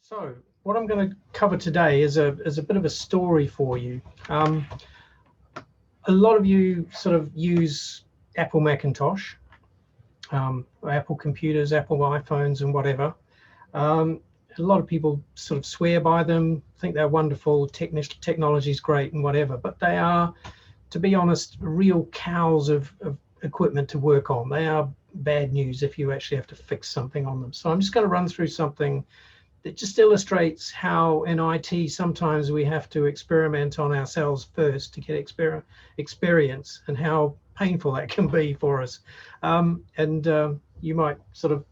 So what I'm going to cover today is a bit of a story for you. A lot of you sort of use Apple Macintosh, or Apple computers, Apple iPhones and whatever. A lot of people sort of swear by them, think they're wonderful, technology is great and whatever, but they are, to be honest, real cows of equipment to work on. They are bad news if you actually have to fix something on them. So I'm just going to run through something that just illustrates how in IT sometimes we have to experiment on ourselves first to get experience, and how painful that can be for us. You might sort of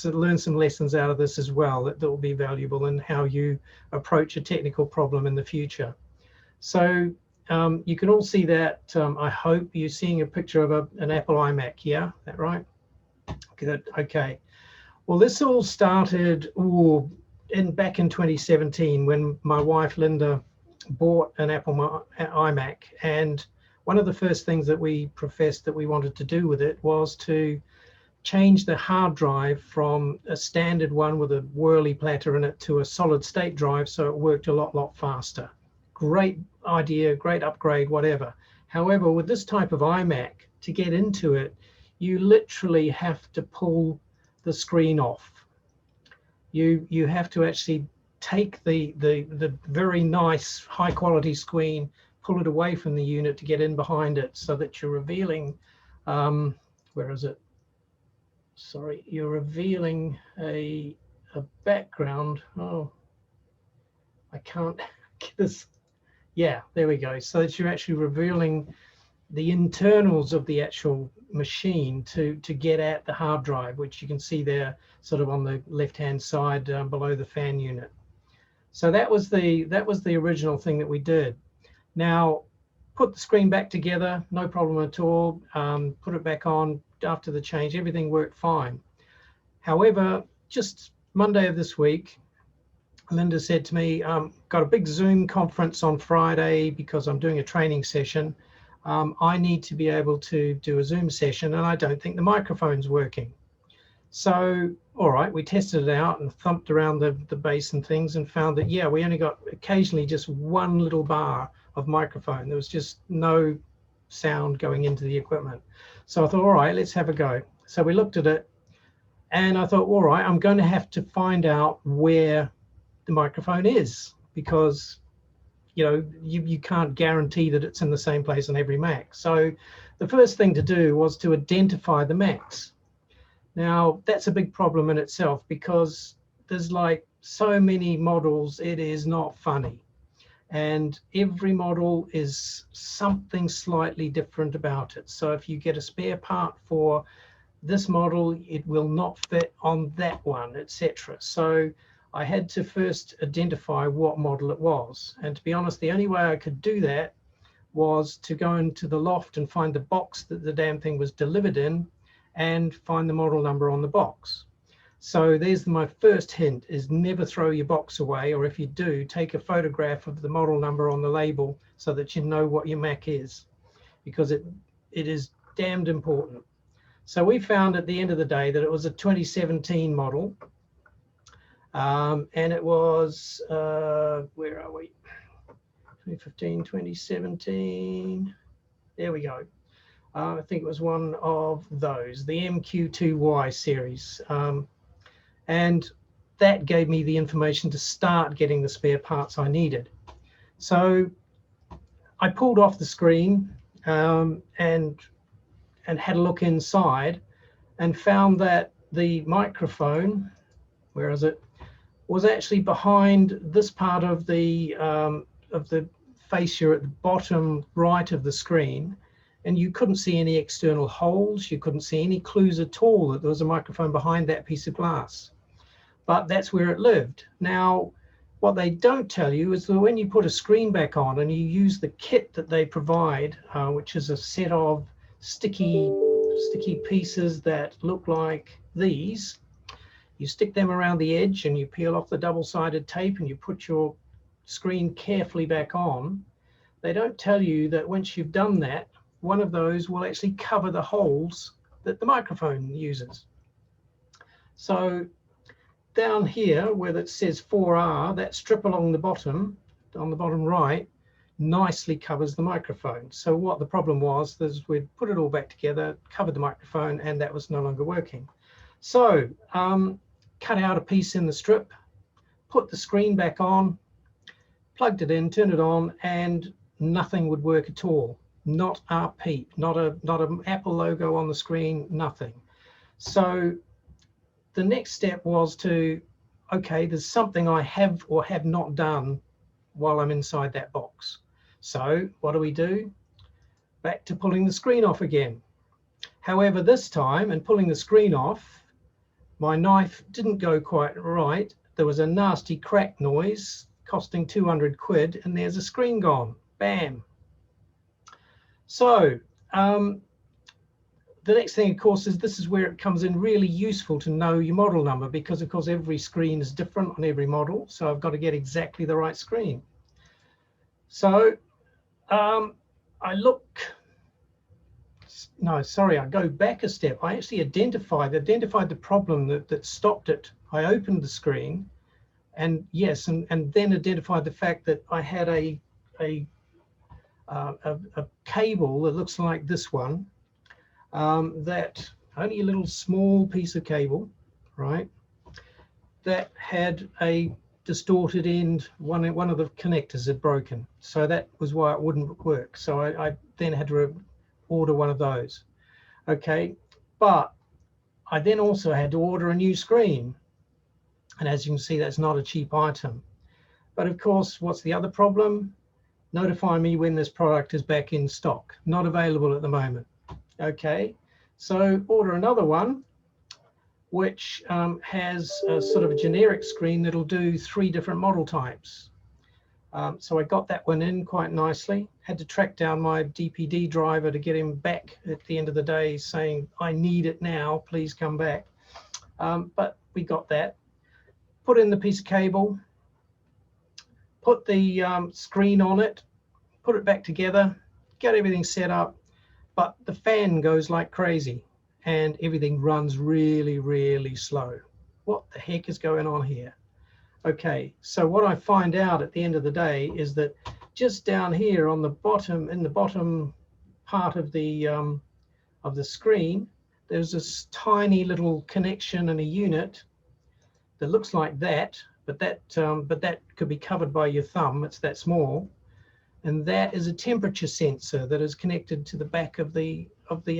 learn some lessons out of this as well that will be valuable in how you approach a technical problem in the future. So you can all see that. I hope you're seeing a picture of an Apple iMac here. Is that right? Good. Okay. Well, this all started back in 2017 when my wife Linda bought an Apple iMac, and one of the first things that we professed that we wanted to do with it was to change the hard drive from a standard one with a whirly platter in it to a solid state drive, so it worked a lot faster. Great idea, great upgrade, whatever. However, with this type of iMac, to get into it, you literally have to pull the screen off. You have to actually take the very nice high quality screen, pull it away from the unit to get in behind it, so that you're revealing where is it? Sorry, you're revealing a background. Oh, I can't get this. Yeah, there we go. So that you're actually revealing the internals of the actual machine to get at the hard drive, which you can see there sort of on the left hand side below the fan unit. So that was the original thing that we did. Now put the screen back together, no problem at all. Put it back on after the change, everything worked fine. However, just Monday of this week, Linda said to me, got a big Zoom conference on Friday because I'm doing a training session. I need to be able to do a Zoom session and I don't think the microphone's working. So, all right, we tested it out and thumped around the base and things and found that, yeah, we only got occasionally just one little bar of microphone. There was just no sound going into the equipment. So I thought, all right, let's have a go. So we looked at it and I thought, all right, I'm going to have to find out where the microphone is, because you can't guarantee that it's in the same place on every Mac. So the first thing to do was to identify the Macs. Now that's a big problem in itself, because there's like so many models, it is not funny. And every model is something slightly different about it. So if you get a spare part for this model, it will not fit on that one, etc. So I had to first identify what model it was. And to be honest, the only way I could do that was to go into the loft and find the box that the damn thing was delivered in and find the model number on the box. So there's my first hint, is never throw your box away, or if you do, take a photograph of the model number on the label so that you know what your Mac is, because it is damned important. So we found at the end of the day that it was a 2017 model. And it was, where are we? 2015, 2017. There we go. I think it was one of those, the MQ2Y series. And that gave me the information to start getting the spare parts I needed. So I pulled off the screen and had a look inside and found that the microphone, where is it, was actually behind this part of the fascia at the bottom right of the screen, and you couldn't see any external holes. You couldn't see any clues at all that there was a microphone behind that piece of glass, but that's where it lived. Now, what they don't tell you is that when you put a screen back on and you use the kit that they provide, which is a set of sticky pieces that look like these, you stick them around the edge and you peel off the double-sided tape and you put your screen carefully back on. They don't tell you that once you've done that, one of those will actually cover the holes that the microphone uses. So down here where it says 4R, that strip along the bottom, on the bottom right, nicely covers the microphone. So what the problem was is we'd put it all back together, covered the microphone, and that was no longer working. So cut out a piece in the strip, put the screen back on, plugged it in, turned it on, and nothing would work at all. Not a peep, not an Apple logo on the screen, nothing. So the next step was to, okay, there's something I have or have not done while I'm inside that box. So what do? Back to pulling the screen off again. However, this time, in pulling the screen off, my knife didn't go quite right. There was a nasty crack noise costing 200 quid, and there's a screen gone. Bam. So the next thing, of course, is this is where it comes in really useful to know your model number, because, of course, every screen is different on every model. So I've got to get exactly the right screen. So I go back a step. I actually identified the problem that stopped it. I opened the screen, and yes, and then identified the fact that I had a cable that looks like this one, that only a little small piece of cable, right, that had a distorted end. One of the connectors had broken, so that was why it wouldn't work. So I then had to order one of those. Okay, but I then also had to order a new screen, and as you can see, that's not a cheap item. But of course, what's the other problem? Notify me when this product is back in stock. Not available at the moment. Okay, so order another one, which has a sort of a generic screen that'll do 3 different model types. So I got that one in quite nicely. Had to track down my DPD driver to get him back at the end of the day saying, I need it now, please come back. But we got that. Put in the piece of cable, put the screen on it, put it back together, get everything set up, but the fan goes like crazy and everything runs really, really slow. What the heck is going on here? Okay, so what I find out at the end of the day is that just down here on the bottom, in the bottom part of the screen, there's this tiny little connection and a unit that looks like that, but that could be covered by your thumb. It's that small, and that is a temperature sensor that is connected to the back of the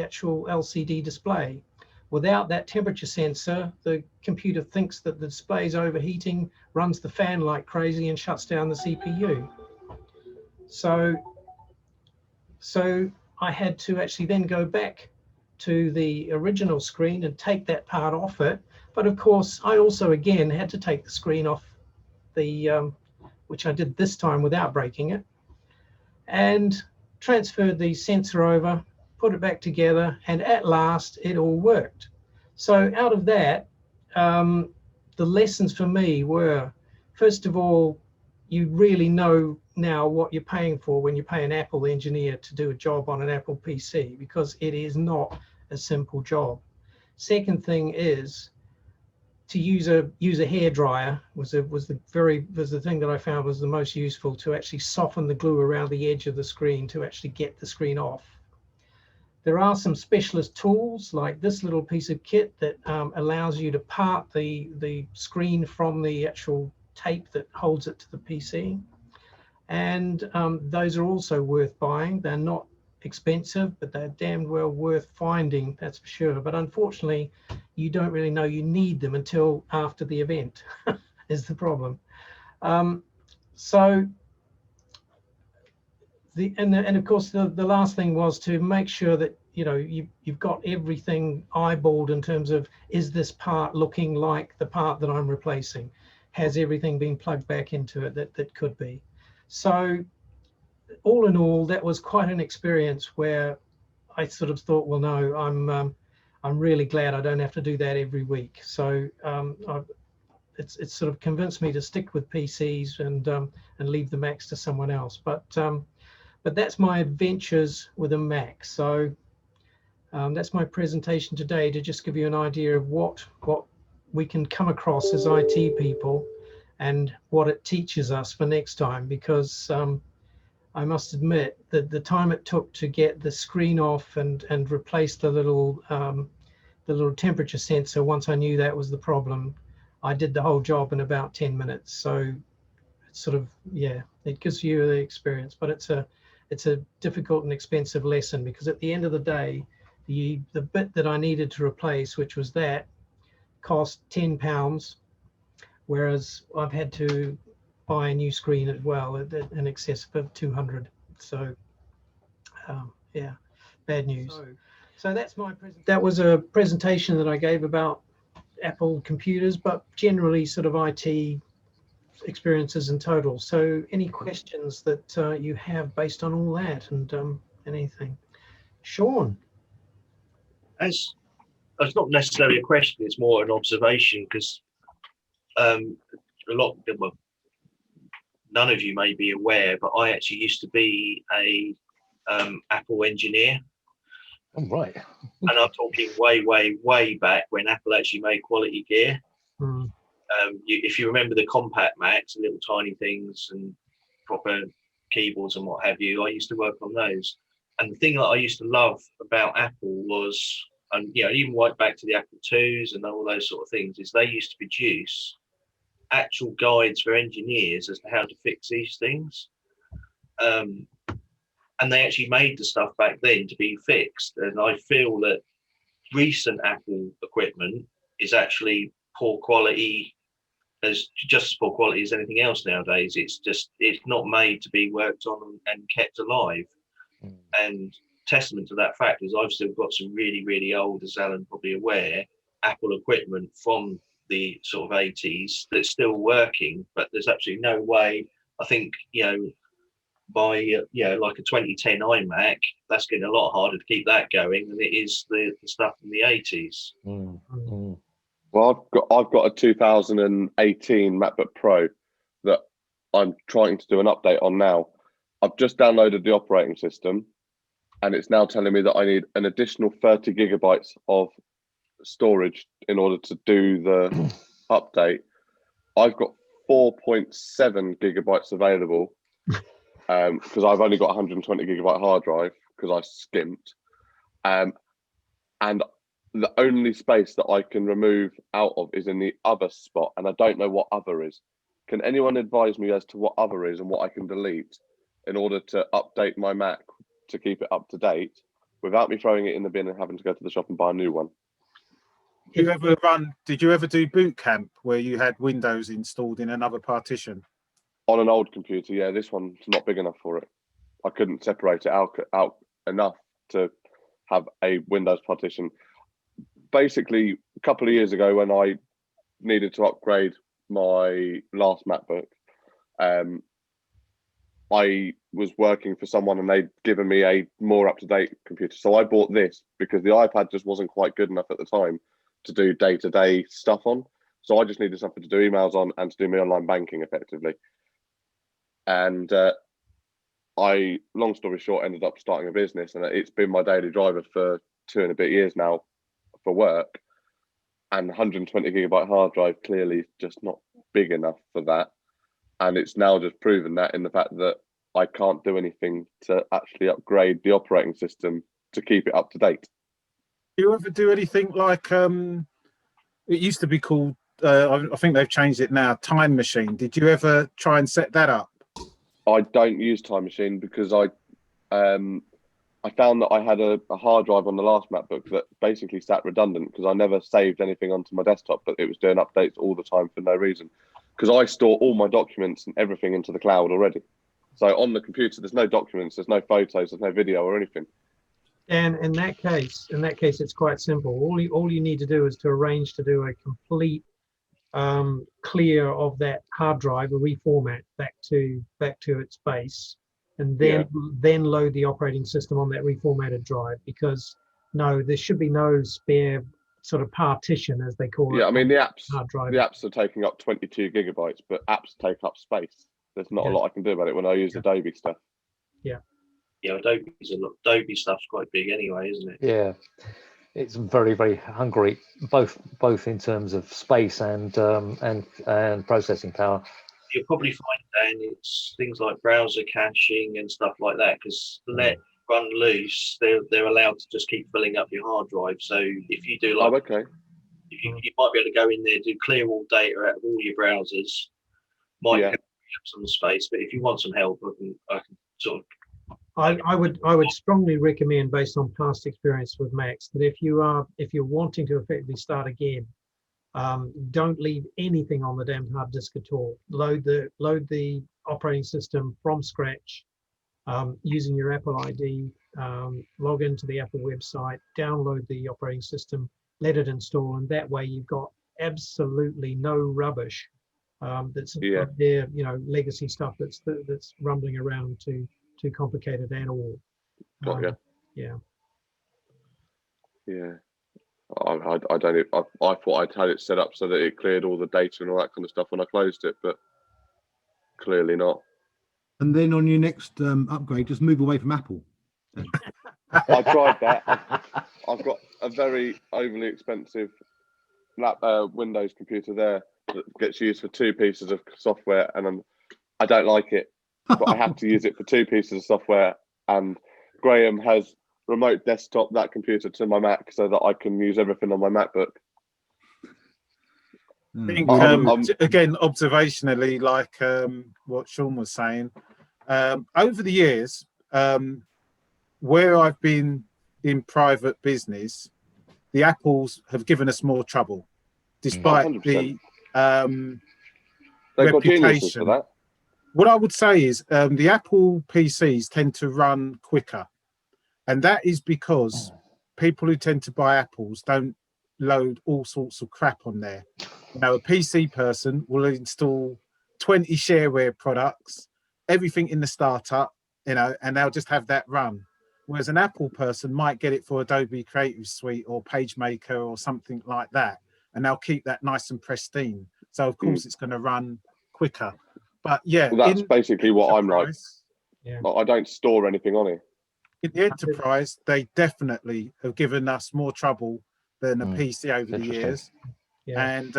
actual LCD display. Without that temperature sensor, the computer thinks that the display is overheating, runs the fan like crazy, and shuts down the CPU. So I had to actually then go back to the original screen and take that part off it. But of course, I also again had to take the screen off the, which I did this time without breaking it, and transferred the sensor over, put it back together, and at last it all worked. So out of that, the lessons for me were, first of all, you really know now what you're paying for when you pay an Apple engineer to do a job on an Apple PC, because it is not a simple job. Second thing is to use a hairdryer was the thing that I found was the most useful, to actually soften the glue around the edge of the screen to actually get the screen off. There are some specialist tools like this little piece of kit that allows you to part the screen from the actual tape that holds it to the PC. And those are also worth buying. They're not expensive, but they're damned well worth finding, that's for sure. But unfortunately, you don't really know you need them until after the event is the problem. And of course, the last thing was to make sure that you've got everything eyeballed in terms of, is this part looking like the part that I'm replacing? Has everything been plugged back into it that could be? So all in all, that was quite an experience where I sort of thought, well, no, I'm really glad I don't have to do that every week. So it's sort of convinced me to stick with PCs and leave the Macs to someone else. But that's my adventures with a Mac. So that's my presentation today, to just give you an idea of what we can come across as IT people and what it teaches us for next time, because I must admit that the time it took to get the screen off and replace the little temperature sensor, once I knew that was the problem, I did the whole job in about 10 minutes. So it's sort of, yeah, it gives you the experience, but it's a difficult and expensive lesson, because at the end of the day, the bit that I needed to replace, which was that, cost £10, whereas I've had to buy a new screen as well at in excess of 200. So yeah, bad news. So that's my presentation. That was a presentation that I gave about Apple computers, but generally sort of IT experiences in total. So any questions that you have based on all that, and anything? Sean? As it's not necessarily a question, it's more an observation, because a lot, well, none of you may be aware, but I actually used to be a Apple engineer. Oh, right. And I'm talking way back when Apple actually made quality gear. Mm. If you remember the compact Macs, little tiny things and proper keyboards and what have you, I used to work on those. And the thing that I used to love about Apple was, and even right back to the Apple IIs and all those sort of things, is they used to produce actual guides for engineers as to how to fix these things. And they actually made the stuff back then to be fixed. And I feel that recent Apple equipment is actually poor quality, just as poor quality as anything else nowadays. It's not made to be worked on and kept alive. And testament to that fact is I've still got some really old, as Alan probably aware, Apple equipment from the sort of 80s that's still working, but there's absolutely no way. I think by like a 2010 iMac, that's getting a lot harder to keep that going than it is the stuff from the 80s. Well, I've got a 2018 MacBook Pro that I'm trying to do an update on now. I've just downloaded the operating system, and it's now telling me that I need an additional 30 gigabytes of storage in order to do the update. I've got 4.7 gigabytes available because I've only got 120 gigabyte hard drive because I skimped. And the only space that I can remove out of is in the other spot, and I don't know what other is. Can anyone advise me as to what other is and what I can delete in order to update my Mac to keep it up to date without me throwing it in the bin and having to go to the shop and buy a new one? Did you ever do boot camp where you had Windows installed in another partition? On an old computer, yeah. This one's not big enough for it. I couldn't separate it out enough to have a Windows partition. Basically, a couple of years ago when I needed to upgrade my last MacBook, I was working for someone and they'd given me a more up-to-date computer. So I bought this because the iPad just wasn't quite good enough at the time to do day-to-day stuff on. So I just needed something to do emails on and to do my online banking effectively. And long story short, ended up starting a business, and it's been my daily driver for 2 and a bit years now for work. And 120 gigabyte hard drive clearly is just not big enough for that. And it's now just proven that in the fact that I can't do anything to actually upgrade the operating system to keep it up to date. Do you ever do anything like it used to be called? I think they've changed it now. Time Machine. Did you ever try and set that up? I don't use Time Machine because I found that I had a hard drive on the last MacBook that basically sat redundant because I never saved anything onto my desktop, but it was doing updates all the time for no reason. Because I store all my documents and everything into the cloud already. So on the computer, there's no documents, there's no photos, there's no video or anything. And in that case, it's quite simple. All you need to do is to arrange to do a complete clear of that hard drive, a reformat back to its base, and then load the operating system on that reformatted drive. Because there should be no spare sort of partition, as they call it. Yeah, I mean the apps are taking up 22 gigabytes, but apps take up space. There's not a lot I can do about it when I use Adobe stuff. Yeah, Adobe stuff's quite big anyway, isn't it? Yeah. it's very, very hungry, both in terms of space and processing power. You'll probably find, Dan, it's things like browser caching and stuff like that, because let run loose, they're allowed to just keep filling up your hard drive. So if you do like, okay. you might be able to go in there, do clear all data out of all your browsers, might Yeah. help some space. But if you want some help, I can sort of. I would strongly recommend, based on past experience with Macs, that if you're wanting to effectively start again, don't leave anything on the damn hard disk at all. Load the operating system from scratch, using your Apple ID. Log into the Apple website, download the operating system, let it install, and that way you've got absolutely no rubbish that's there, legacy stuff that's rumbling around too complicated at all. Got you. Yeah. Yeah. I don't. I thought I'd had it set up so that it cleared all the data and all that kind of stuff when I closed it, but clearly not. And then on your next upgrade, just move away from Apple. I tried that. I've got a very overly expensive Windows computer there that gets used for 2 pieces of software, and I don't like it. But I have to use it for 2 pieces of software. And Graham has remote desktop that computer to my Mac so that I can use everything on my MacBook. I think, again, observationally, like what Sean was saying, over the years, where I've been in private business, the Apples have given us more trouble, despite 100%. the They've got geniuses reputation. for that. What I would say is the Apple PCs tend to run quicker, and that is because people who tend to buy Apples don't load all sorts of crap on there. A PC person will install 20 shareware products, everything in the startup, and they'll just have that run. Whereas an Apple person might get it for Adobe Creative Suite or PageMaker or something like that, and they'll keep that nice and pristine. So of course it's going to run quicker. But yeah, well, that's basically what I'm like. Yeah. I don't store anything on it. In the enterprise, they definitely have given us more trouble than a PC over the years. Yeah. And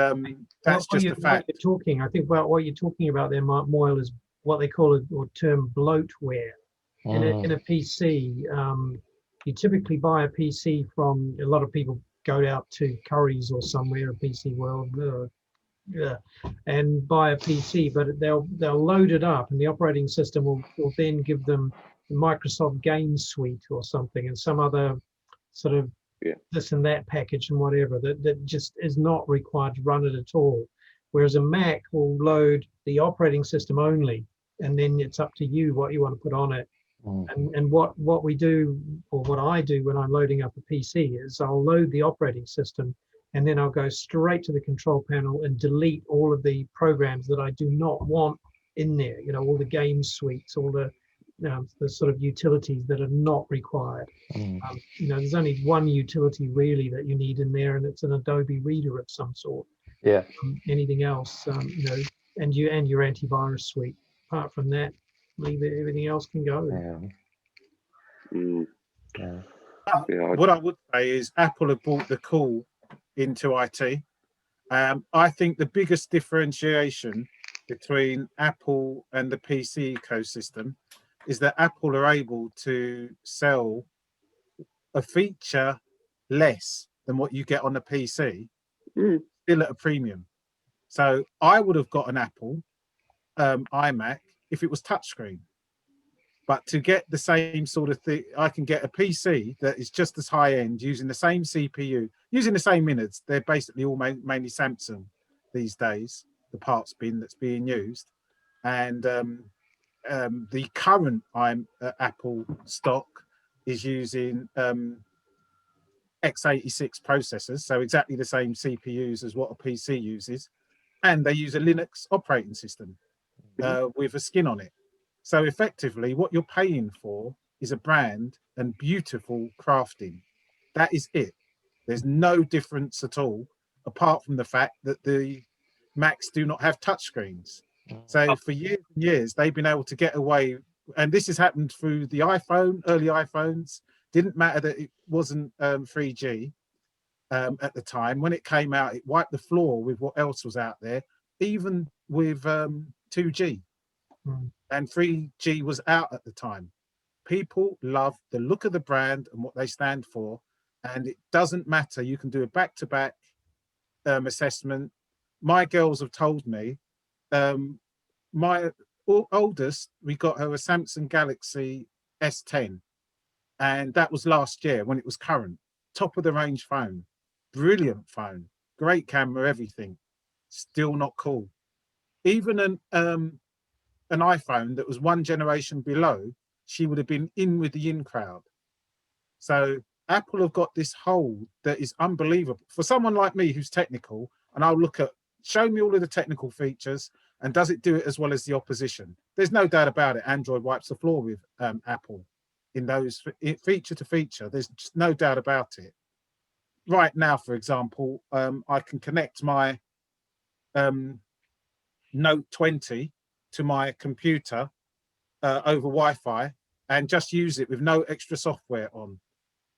that's just a fact. I think about what you're talking about there, Mark Moyle, is what they call or term bloatware. In a PC, you typically buy a PC from, a lot of people go out to Curry's or somewhere, a PC World, and buy a PC, but they'll load it up, and the operating system will then give them the Microsoft Game Suite or something, and some other sort of this and that package and whatever that just is not required to run it at all. Whereas a Mac will load the operating system only, and then it's up to you what you want to put on it. And what we do, or what I do when I'm loading up a PC, is I'll load the operating system, and then I'll go straight to the control panel and delete all of the programs that I do not want in there. All the game suites, all the sort of utilities that are not required. There's only one utility really that you need in there, and it's an Adobe Reader of some sort. Yeah. Anything else, and your antivirus suite. Apart from that, leave it. Everything else can go. What I would say is Apple have brought the cool into IT. I think the biggest differentiation between Apple and the PC ecosystem is that Apple are able to sell a feature less than what you get on a PC, still at a premium. So I would have got an Apple iMac if it was touchscreen. But to get the same sort of thing, I can get a PC that is just as high end, using the same CPU, using the same innards. They're basically all mainly Samsung these days, the parts bin that's being used. And the current Apple stock is using x86 processors, so exactly the same CPUs as what a PC uses. And they use a Linux operating system with a skin on it. So effectively, what you're paying for is a brand and beautiful crafting. That is it. There's no difference at all, apart from the fact that the Macs do not have touchscreens. So for years and years, they've been able to get away, and this has happened through the iPhone, early iPhones. Didn't matter that it wasn't 3G. at the time. When it came out, it wiped the floor with what else was out there, even with 2G. And 3G was out at the time. People love the look of the brand and what they stand for, and it doesn't matter. You can do a back-to-back assessment. My girls have told me, my oldest, we got her a Samsung Galaxy S10, and that was last year when it was current. Top of the range phone, brilliant phone, great camera, everything. Still not cool. Even an iPhone that was one generation below, she would have been in with the in crowd. So Apple have got this hold that is unbelievable. For someone like me who's technical, and I'll look at, show me all of the technical features, and does it do it as well as the opposition? There's no doubt about it. Android wipes the floor with Apple in those feature to feature. There's just no doubt about it. Right now, for example, I can connect my Note 20 to my computer over Wi-Fi and just use it with no extra software on,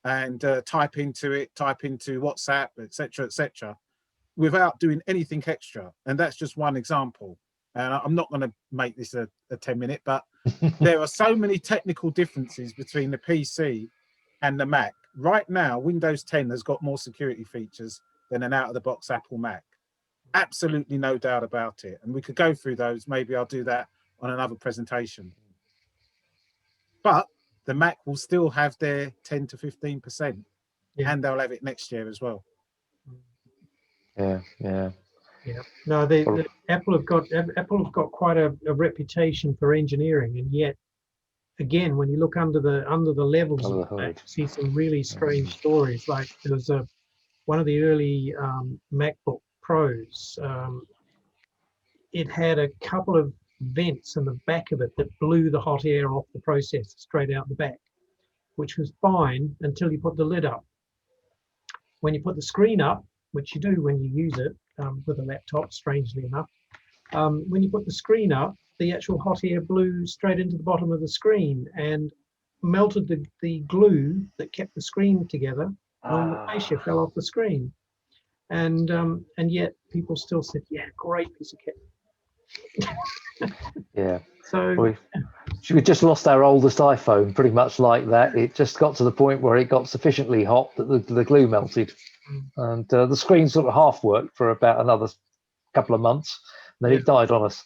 and type into WhatsApp, etc., without doing anything extra. And that's just one example. And I'm not going to make this a 10-minute, but there are so many technical differences between the PC and the Mac. Right now, Windows 10 has got more security features than an out-of-the-box Apple Mac. Absolutely no doubt about it. And we could go through those. Maybe I'll do that on another presentation. But the Mac will still have their 10 to 15%, and they'll have it next year as well. Yeah. No, Apple have got quite a reputation for engineering, and yet, again, when you look under the levels of the Mac, you see some really strange stories. Like there was one of the early MacBook Pros. It had a couple of vents in the back of it that blew the hot air off the processor straight out the back, which was fine until you put the lid up. When you put the screen up, which you do when you use it with a laptop, strangely enough, when you put the screen up, the actual hot air blew straight into the bottom of the screen and melted the glue that kept the screen together, and the fascia fell off the screen. And yet people still said, yeah, great piece of kit. Yeah. So we just lost our oldest iPhone pretty much like that. It just got to the point where it got sufficiently hot that the glue melted, and the screen sort of half worked for about another couple of months, and then it died on us.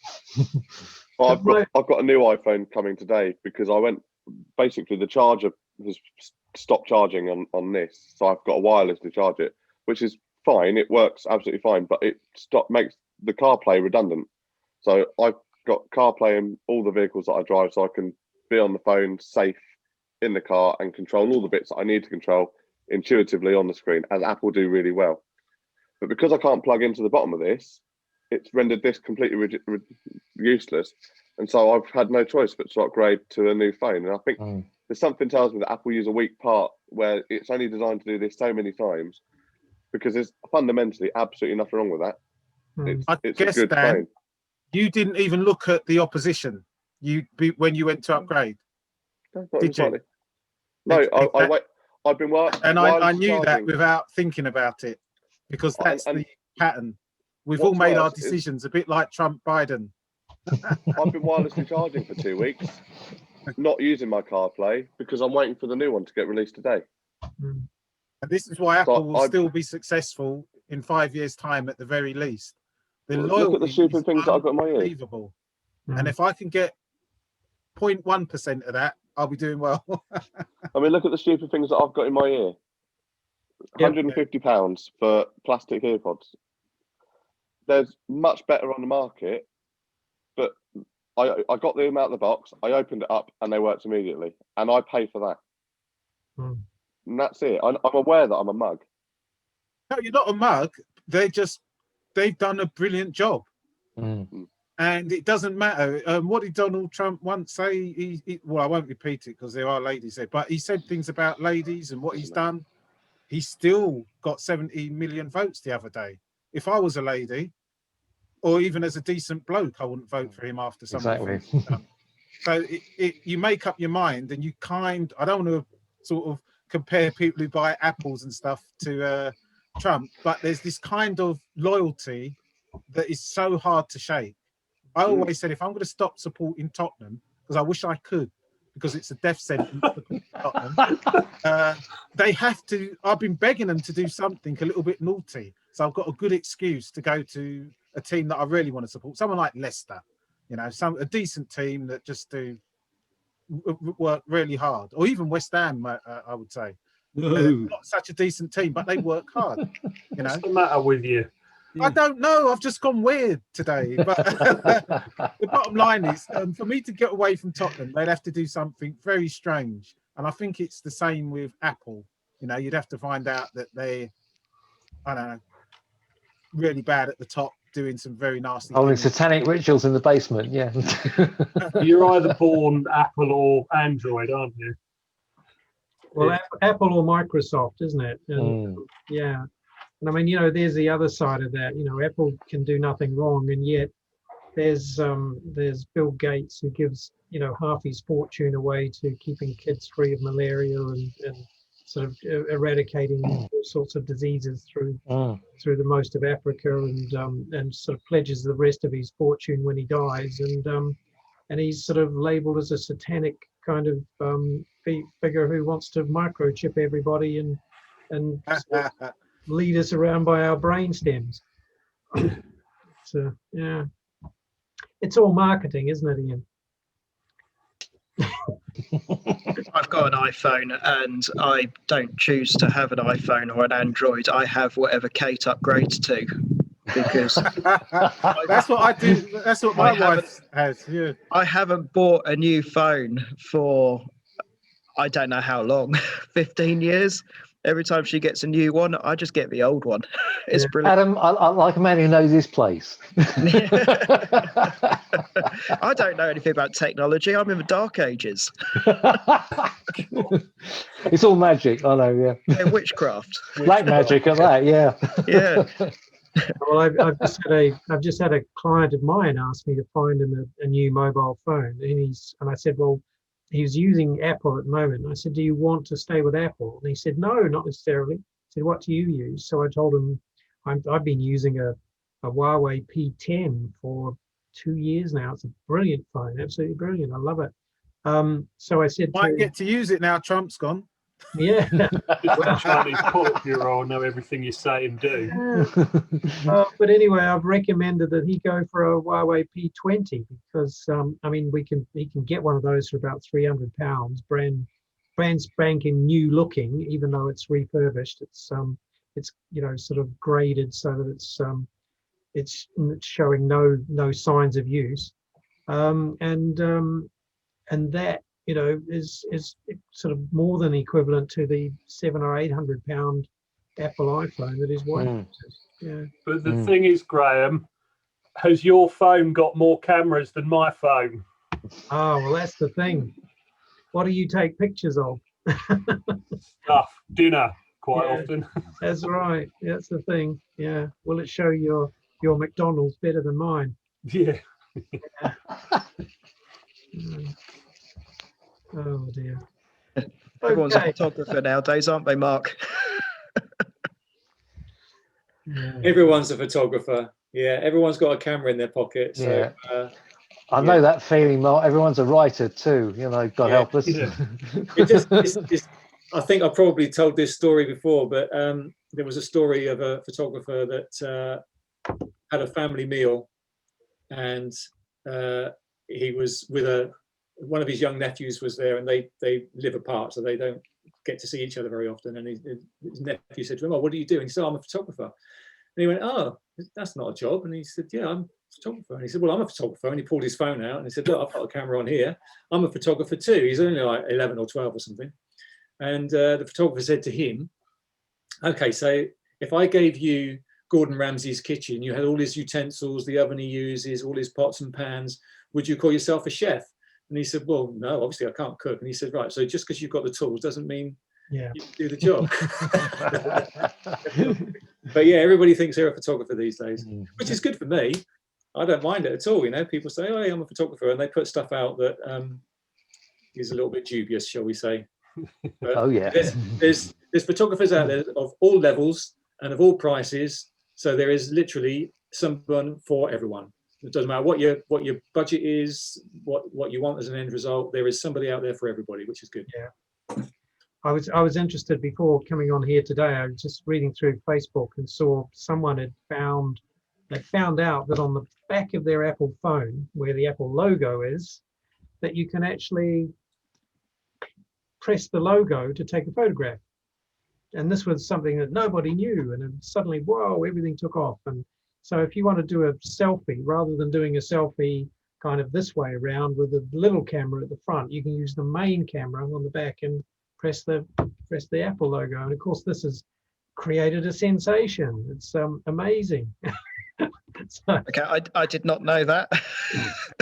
Well, I've got a new iPhone coming today because I went, basically the charger has stopped charging on this, so I've got a wireless to charge it, which is fine. It works absolutely fine, but it makes the CarPlay redundant. So I've got CarPlay in all the vehicles that I drive, so I can be on the phone safe in the car and control all the bits that I need to control intuitively on the screen, as Apple do really well. But because I can't plug into the bottom of this, it's rendered this completely useless. And so I've had no choice but to upgrade to a new phone. And I think there's something tells me that Apple use a weak part where it's only designed to do this so many times, because there's fundamentally absolutely nothing wrong with that. It's a good phone. You didn't even look at the opposition when you went to upgrade. Did you? No, I've been and I knew that without thinking about it, because that's the pattern. We've all made our decisions, a bit like Trump, Biden. I've been wirelessly charging for 2 weeks, not using my CarPlay because I'm waiting for the new one to get released today. And this is why Apple will still be successful in 5 years' time at the very least. Look at the stupid things that I've got in my ear. Unbelievable. And if I can get 0.1% of that, I'll be doing well. I mean, look at the stupid things that I've got in my ear. £150 for plastic earpods. There's much better on the market, but I got them out of the box, I opened it up, and they worked immediately. And I pay for that. And that's it. I'm aware that I'm a mug. No, you're not a mug. They've done a brilliant job. And it doesn't matter. What did Donald Trump once say? Well, I won't repeat it because there are ladies there, but he said things about ladies and what he's done. He still got 70 million votes the other day. If I was a lady, or even as a decent bloke, I wouldn't vote for him after something. So you make up your mind, and I don't want to sort of compare people who buy apples and stuff to Trump, but there's this kind of loyalty that is so hard to shake. I always said if I'm going to stop supporting Tottenham, because I wish I could, because it's a death sentence for Tottenham, they have to. I've been begging them to do something a little bit naughty, so I've got a good excuse to go to a team that I really want to support. Someone like Leicester, a decent team that just do work really hard, or even West Ham. I would say not such a decent team, but they work hard. What's the matter with you? I don't know. I've just gone weird today. But the bottom line is, for me to get away from Tottenham, they'd have to do something very strange. And I think it's the same with Apple. You'd have to find out that they, I don't know, really bad at the top, doing some very nasty Holding things. satanic rituals in the basement, yeah. You're either born Apple or Android, aren't you? Well, Apple or Microsoft, isn't it? And, yeah. And I mean, there's the other side of that. Apple can do nothing wrong, and yet there's Bill Gates who gives half his fortune away to keeping kids free of malaria and sort of eradicating all sorts of diseases through the most of Africa, and sort of pledges the rest of his fortune when he dies, and he's sort of labelled as a satanic kind of figure who wants to microchip everybody and sort of lead us around by our brain stems. So yeah, it's all marketing, isn't it, Ian? I've got an iPhone and I don't choose to have an iPhone or an Android. I have whatever Kate upgrades to, because that's what I do. That's what my wife has. Yeah. I haven't bought a new phone for I don't know how long, 15 years. Every time she gets a new one, I just get the old one. It's brilliant. Adam, I like a man who knows his place. I don't know anything about technology. I'm in the dark ages. It's all magic, I know, yeah. Witchcraft. Black magic at that, yeah. Yeah. Well, I've just had a client of mine ask me to find him a new mobile phone, and I said, well, he's using Apple at the moment. And I said, do you want to stay with Apple? And he said, no, not necessarily. I said, what do you use? So I told him I've been using a Huawei P10 for 2 years now. It's a brilliant phone, absolutely brilliant. I love it. So I said, might get to use it now Trump's gone. Yeah. Just Chinese Politburo know everything you say and do. But anyway, I've recommended that he go for a Huawei P20 because I mean he can get one of those for about £300, brand spanking new looking, even though it's refurbished. It's sort of graded so that it's showing no signs of use, and that is sort of more than equivalent to the £700 or £800 Apple iPhone that his wife uses. Yeah. But the thing is, Graham, has your phone got more cameras than my phone? Oh, well, that's the thing. What do you take pictures of? Stuff, dinner, quite often. That's right. That's the thing. Yeah. Will it show your McDonald's better than mine? Yeah. Oh dear. Everyone's a photographer nowadays, aren't they, Mark? Everyone's a photographer. Yeah, everyone's got a camera in their pocket. So I know that feeling, Mark. Everyone's a writer too. God help us. Yeah. I think I probably told this story before, but there was a story of a photographer that had a family meal, and he was with one of his young nephews was there, and they live apart, so they don't get to see each other very often. And his nephew said to him, "Oh, what do you do?" And he said, "Oh, I'm a photographer." And he went, "Oh, that's not a job." And he said, "Yeah, I'm a photographer." And he said, "Well, I'm a photographer." And he pulled his phone out and he said, "Look, I've got a camera on here. I'm a photographer too." He's only like 11 or 12 or something. And the photographer said to him, "Okay, so if I gave you Gordon Ramsay's kitchen, you had all his utensils, the oven he uses, all his pots and pans, would you call yourself a chef?" And he said, "Well, no, obviously I can't cook." And he said, "Right, so just because you've got the tools doesn't mean you can do the job." But yeah, everybody thinks they're a photographer these days, which is good for me. I don't mind it at all. People say, "Oh, hey, I'm a photographer," and they put stuff out that is a little bit dubious, shall we say. But oh yeah. There's photographers out there of all levels and of all prices. So there is literally someone for everyone. It doesn't matter what your budget is, what you want as an end result. There is somebody out there for everybody, which is good. Yeah. I was interested before coming on here today. I was just reading through Facebook and saw someone had found out that on the back of their Apple phone, where the Apple logo is, that you can actually press the logo to take a photograph. And this was something that nobody knew, and then suddenly, whoa, everything took off. And so if you want to do a selfie, rather than doing a selfie kind of this way around with a little camera at the front, you can use the main camera on the back and press the Apple logo. And of course, this has created a sensation. It's amazing. So, Okay, I did not know that.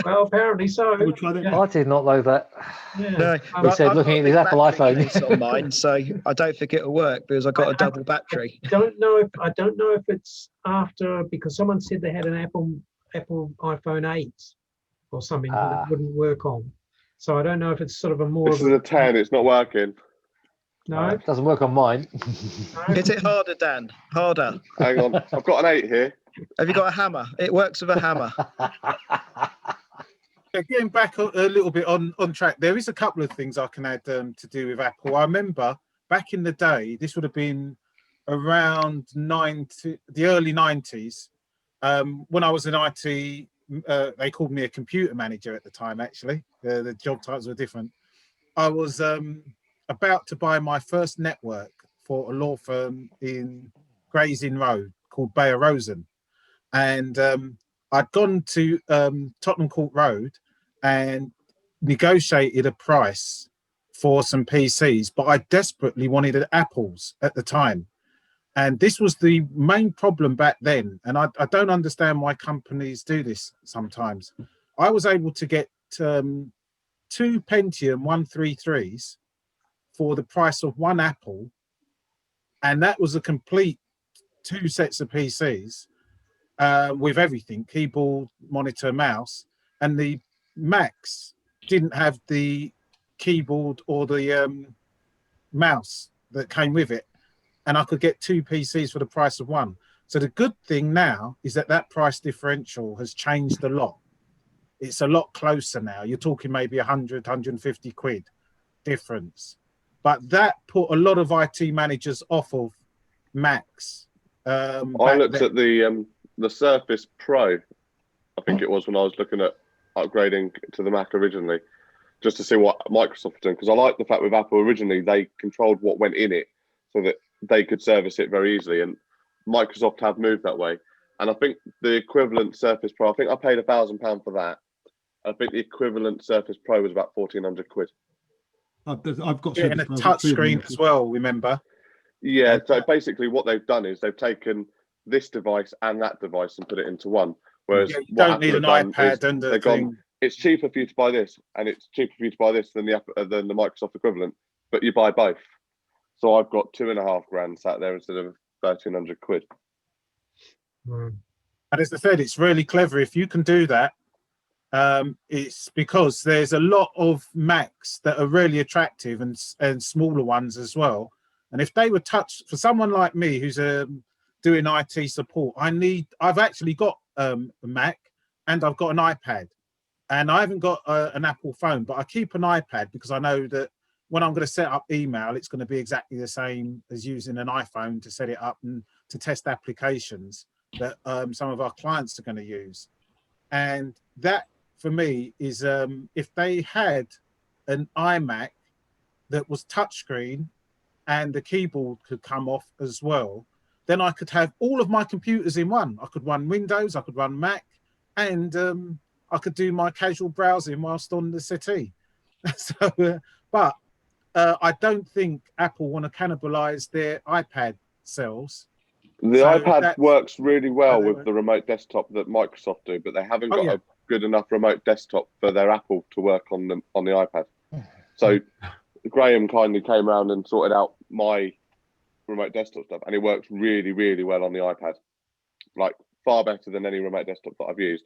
well, apparently so. We'll try that. Yeah. I did not know that. Yeah. No, He said I've looking got at a his big Apple battery iPhone. case on mine, so I don't think it'll work because I've got a double battery. I don't know if it's after, because someone said they had an Apple iPhone 8 or something that it wouldn't work on. So I don't know if it's sort of a more This of is a 10. It's not working. no. It doesn't work on mine. No? Hit it harder, Dan. Harder. Hang on. I've got an 8 here. Have you got a hammer? It works with a hammer. Getting back a little bit on track, there is a couple of things I can add to do with Apple. I remember back in the day, this would have been around the early 90s, when I was in IT. They called me a computer manager at the time. Actually, the job titles were different. I was about to buy my first network for a law firm in Gray's Inn Road called Bayer Rosen, and I'd gone to Tottenham Court Road and negotiated a price for some PCs, but I desperately wanted Apples at the time. And this was the main problem back then. And I don't understand why companies do this sometimes. I was able to get 2 Pentium 133s for the price of one Apple. And that was a complete 2 sets of PCs with everything, keyboard, monitor, mouse. And the Macs didn't have the keyboard or the mouse that came with it. And I could get 2 PCs for the price of one. So the good thing now is that price differential has changed a lot. It's a lot closer now. You're talking maybe 100, 150 quid difference. But that put a lot of IT managers off of Macs. I looked at the Surface Pro, I think it was, when I was looking at upgrading to the Mac originally, just to see what Microsoft was doing. Because I like the fact with Apple originally, they controlled what went in it so that they could service it very easily. And Microsoft have moved that way. And I think the equivalent Surface Pro, I think I paid £1,000 for that. I think the equivalent Surface Pro was about 1,400 quid. I've got and a touch screen as well, remember? Yeah, so basically what they've done is they've taken this device and that device and put it into one. Whereas you don't need an iPad and a thing. It's cheaper for you to buy this, and it's cheaper for you to buy this than the Microsoft equivalent, but you buy both. So I've got 2.5 grand sat there instead of 1,300 quid. And as I said, it's really clever if you can do that. It's because there's a lot of Macs that are really attractive and smaller ones as well. And if they were touched, for someone like me who's doing IT support, I've actually got a Mac and I've got an iPad, and I haven't got an Apple phone, but I keep an iPad because I know that when I'm going to set up email, it's going to be exactly the same as using an iPhone to set it up and to test applications that some of our clients are going to use. And that, for me, is if they had an iMac that was touchscreen and the keyboard could come off as well, then I could have all of my computers in one. I could run Windows, I could run Mac, and I could do my casual browsing whilst on the settee. So, but I don't think Apple want to cannibalize their iPad sales. The iPad works really well with the remote desktop that Microsoft do, but they haven't got a good enough remote desktop for their Apple to work on the iPad. So Graham kindly came around and sorted out my remote desktop stuff, and it works really, really well on the iPad. Like far better than any remote desktop that I've used.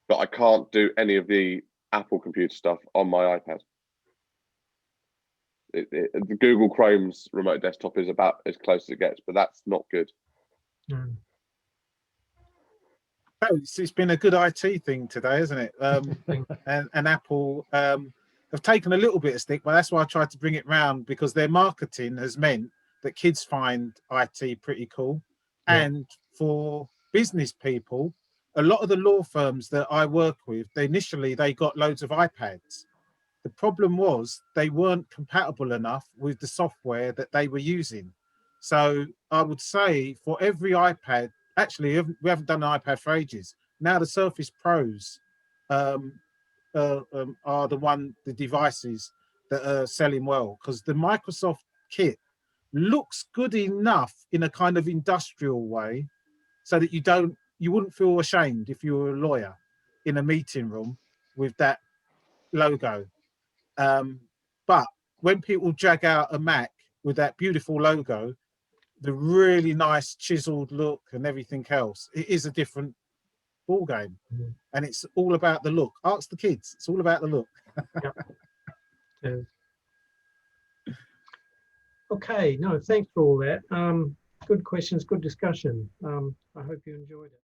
But I can't do any of the Apple computer stuff on my iPad. The Google Chrome's remote desktop is about as close as it gets, but that's not good. Mm. Oh, it's been a good IT thing today, hasn't it? Thing. And Apple have taken a little bit of stick, but that's why I tried to bring it round, because their marketing has meant that kids find IT pretty cool. Yeah. And for business people, a lot of the law firms that I work with, they got loads of iPads. The problem was they weren't compatible enough with the software that they were using. So I would say for every iPad, actually, we haven't done an iPad for ages. Now the Surface Pros are the devices that are selling well, because the Microsoft kit looks good enough in a kind of industrial way, so that you wouldn't feel ashamed if you were a lawyer in a meeting room with that logo. But when people drag out a Mac with that beautiful logo, the really nice chiseled look and everything else, it is a different ball game. Mhm. And it's all about the look. Ask the kids, it's all about the look. Yep. It is. Okay, no, thanks for all that. Good questions, good discussion. I hope you enjoyed it.